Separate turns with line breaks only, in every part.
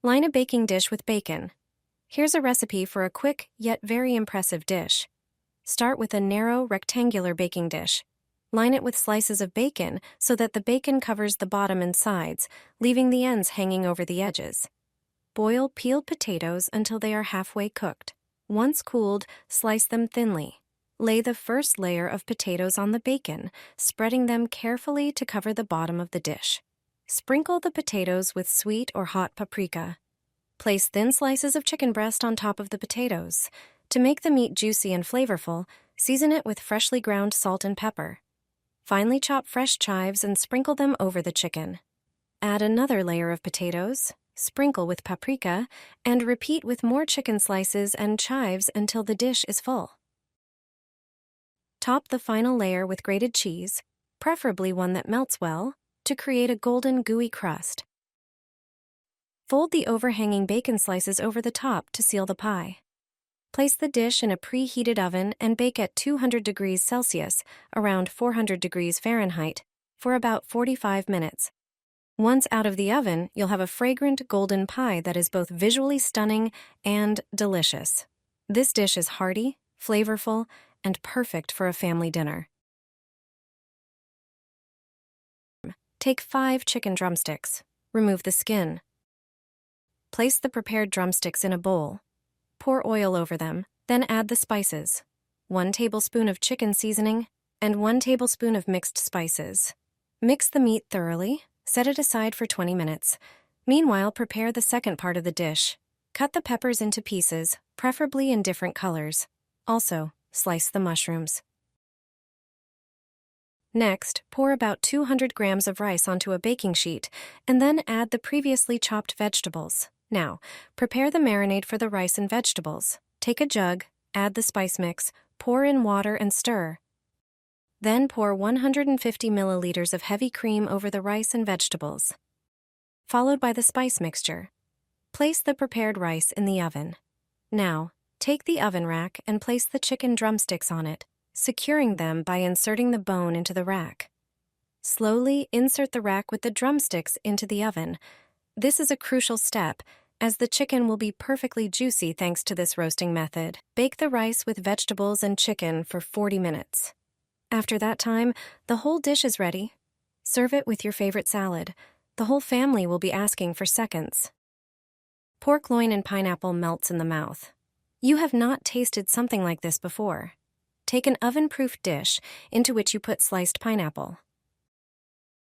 Line a baking dish with bacon. Here's a recipe for a quick yet very impressive dish. Start with a narrow, rectangular baking dish. Line it with slices of bacon so that the bacon covers the bottom and sides, leaving the ends hanging over the edges. Boil peeled potatoes until they are halfway cooked. Once cooled, slice them thinly. Lay the first layer of potatoes on the bacon, spreading them carefully to cover the bottom of the dish. Sprinkle the potatoes with sweet or hot paprika. Place thin slices of chicken breast on top of the potatoes. To make the meat juicy and flavorful, season it with freshly ground salt and pepper. Finely chop fresh chives and sprinkle them over the chicken. Add another layer of potatoes, sprinkle with paprika, and repeat with more chicken slices and chives until the dish is full. Top the final layer with grated cheese, preferably one that melts well, to create a golden, gooey crust. Fold the overhanging bacon slices over the top to seal the pie. Place the dish in a preheated oven and bake at 200 degrees Celsius, around 400 degrees Fahrenheit, for about 45 minutes. Once out of the oven, you'll have a fragrant golden pie that is both visually stunning and delicious. This dish is hearty, flavorful, and perfect for a family dinner. Take 5 chicken drumsticks. Remove the skin. Place the prepared drumsticks in a bowl. Pour oil over them, then add the spices. 1 tablespoon of chicken seasoning and 1 tablespoon of mixed spices. Mix the meat thoroughly. Set it aside for 20 minutes. Meanwhile, prepare the second part of the dish. Cut the peppers into pieces, preferably in different colors. Also, slice the mushrooms. Next, pour about 200 grams of rice onto a baking sheet, and then add the previously chopped vegetables. Now, prepare the marinade for the rice and vegetables. Take a jug, add the spice mix, pour in water and stir. Then pour 150 milliliters of heavy cream over the rice and vegetables, followed by the spice mixture. Place the prepared rice in the oven. Now, take the oven rack and place the chicken drumsticks on it, securing them by inserting the bone into the rack. Slowly insert the rack with the drumsticks into the oven. This is a crucial step, as the chicken will be perfectly juicy thanks to this roasting method. Bake the rice with vegetables and chicken for 40 minutes. After that time, the whole dish is ready. Serve it with your favorite salad. The whole family will be asking for seconds. Pork loin and pineapple melts in the mouth. You have not tasted something like this before. Take an oven-proof dish into which you put sliced pineapple.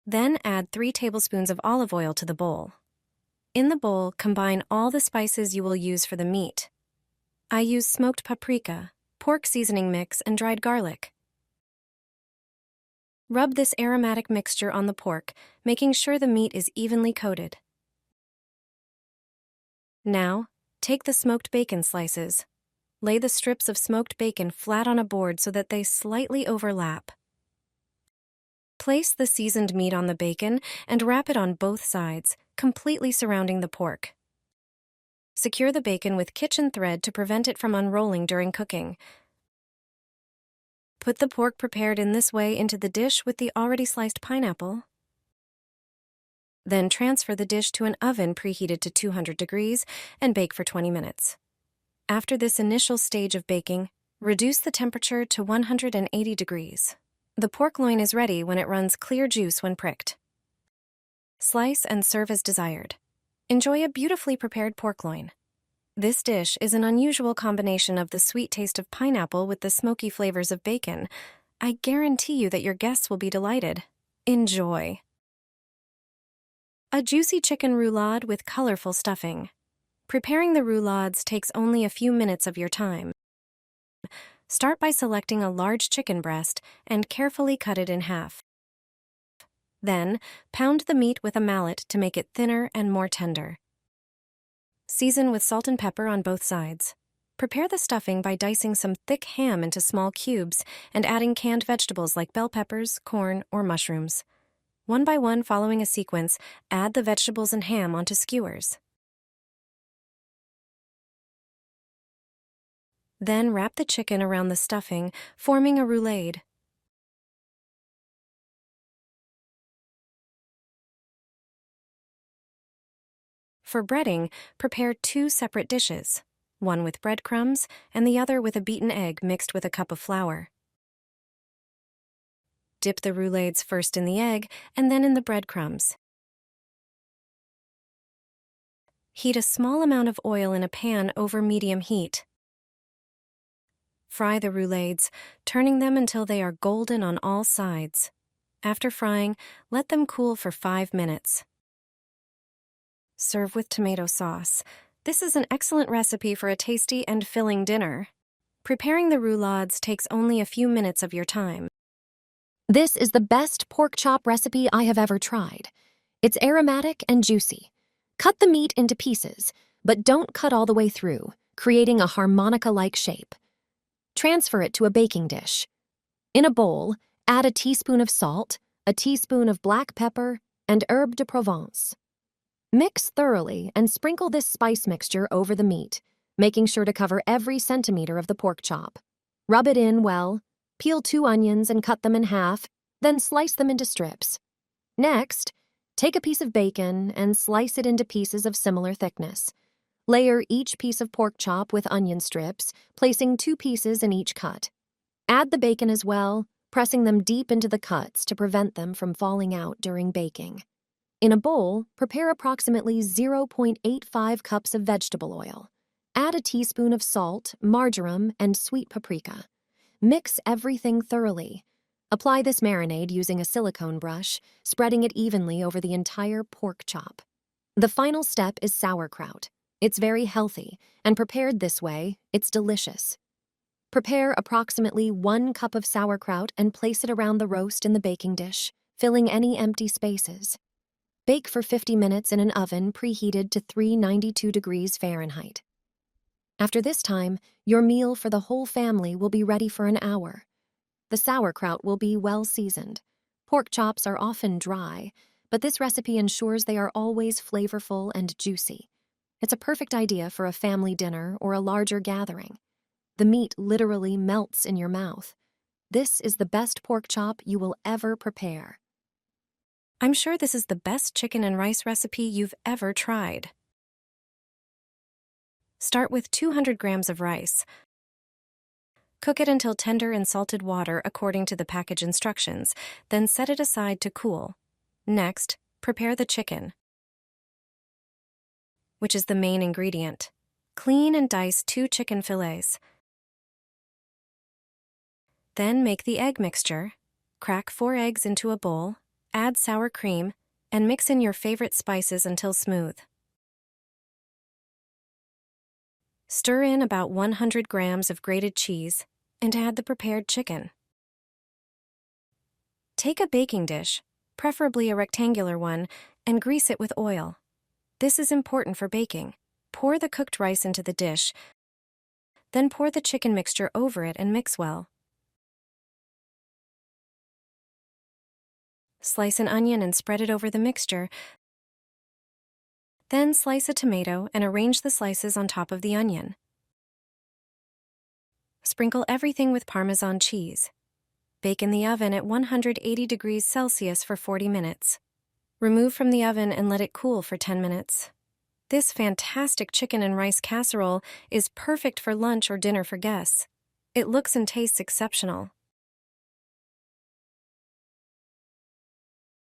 Then add 3 tablespoons of olive oil to the bowl. In the bowl, combine all the spices you will use for the meat. I use smoked paprika, pork seasoning mix, and dried garlic. Rub this aromatic mixture on the pork, making sure the meat is evenly coated. Now, take the smoked bacon slices. Lay the strips of smoked bacon flat on a board so that they slightly overlap. Place the seasoned meat on the bacon and wrap it on both sides, completely surrounding the pork. Secure the bacon with kitchen thread to prevent it from unrolling during cooking. Put the pork prepared in this way into the dish with the already sliced pineapple. Then transfer the dish to an oven preheated to 200 degrees and bake for 20 minutes. After this initial stage of baking, reduce the temperature to 180 degrees. The pork loin is ready when it runs clear juice when pricked. Slice and serve as desired. Enjoy a beautifully prepared pork loin. This dish is an unusual combination of the sweet taste of pineapple with the smoky flavors of bacon. I guarantee you that your guests will be delighted. Enjoy. A juicy chicken roulade with colorful stuffing. Preparing the roulades takes only a few minutes of your time. Start by selecting a large chicken breast and carefully cut it in half. Then, pound the meat with a mallet to make it thinner and more tender. Season with salt and pepper on both sides. Prepare the stuffing by dicing some thick ham into small cubes and adding canned vegetables like bell peppers, corn, or mushrooms. One by one, following a sequence, add the vegetables and ham onto skewers. Then wrap the chicken around the stuffing, forming a roulade. For breading, prepare 2 separate dishes, one with breadcrumbs and the other with a beaten egg mixed with a cup of flour. Dip the roulades first in the egg and then in the breadcrumbs. Heat a small amount of oil in a pan over medium heat. Fry the roulades, turning them until they are golden on all sides. After frying, let them cool for 5 minutes. Serve with tomato sauce. This is an excellent recipe for a tasty and filling dinner. Preparing the roulades takes only a few minutes of your time.
This is the best pork chop recipe I have ever tried. It's aromatic and juicy. Cut the meat into pieces, but don't cut all the way through, creating a harmonica-like shape. Transfer it to a baking dish. In a bowl, add a teaspoon of salt, a teaspoon of black pepper, and herbe de Provence. Mix thoroughly and sprinkle this spice mixture over the meat, making sure to cover every centimeter of the pork chop. Rub it in well, peel 2 onions and cut them in half, then slice them into strips. Next, take a piece of bacon and slice it into pieces of similar thickness. Layer each piece of pork chop with onion strips, placing 2 pieces in each cut. Add the bacon as well, pressing them deep into the cuts to prevent them from falling out during baking. In a bowl, prepare approximately 0.85 cups of vegetable oil. Add a teaspoon of salt, marjoram, and sweet paprika. Mix everything thoroughly. Apply this marinade using a silicone brush, spreading it evenly over the entire pork chop. The final step is sauerkraut. It's very healthy, and prepared this way, it's delicious. Prepare approximately 1 cup of sauerkraut and place it around the roast in the baking dish, filling any empty spaces. Bake for 50 minutes in an oven preheated to 392 degrees Fahrenheit. After this time, your meal for the whole family will be ready for an hour. The sauerkraut will be well seasoned. Pork chops are often dry, but this recipe ensures they are always flavorful and juicy. It's a perfect idea for a family dinner or a larger gathering. The meat literally melts in your mouth. This is the best pork chop you will ever prepare.
I'm sure this is the best chicken and rice recipe you've ever tried. Start with 200 grams of rice. Cook it until tender in salted water according to the package instructions, then set it aside to cool. Next, prepare the chicken, which is the main ingredient. Clean and dice 2 chicken fillets. Then make the egg mixture. Crack 4 eggs into a bowl, add sour cream, and mix in your favorite spices until smooth. Stir in about 100 grams of grated cheese and add the prepared chicken. Take a baking dish, preferably a rectangular one, and grease it with oil. This is important for baking. Pour the cooked rice into the dish, then pour the chicken mixture over it and mix well. Slice an onion and spread it over the mixture. Then slice a tomato and arrange the slices on top of the onion. Sprinkle everything with Parmesan cheese. Bake in the oven at 180 degrees Celsius for 40 minutes. Remove from the oven and let it cool for 10 minutes. This fantastic chicken and rice casserole is perfect for lunch or dinner for guests. It looks and tastes exceptional.